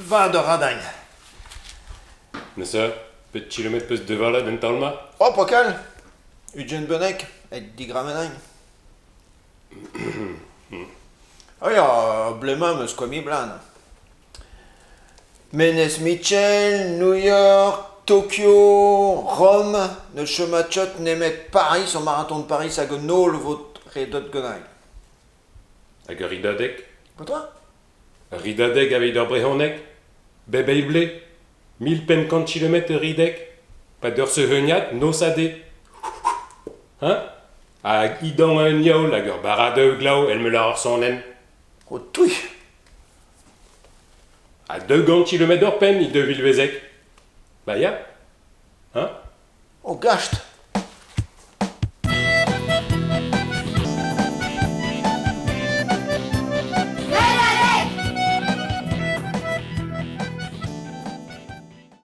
Va de radin. Nessa, pet kilomet peus devalat en talma? Oh, pas cal. Ugent benek, et digramenain. Oh ya, blema meus komi blan. Menes Mitchell, New York, Tokyo, Rome, ne chemachot nemet Paris, son marathon de Paris hag nol vot redot gonai. Hag a ridadek? Pas toi? A ridadek aveit ur brehonek? Bebei ble? 1050 km ridek? Pa d'ur se heuniat, nos ade. Hein? Hag idan un yaoul hag ur baradeu glav el meula ar sonen. Oh, touy. A 200 km ur pen i de vilvezek. Ba ya? Hein? Oh, gasht.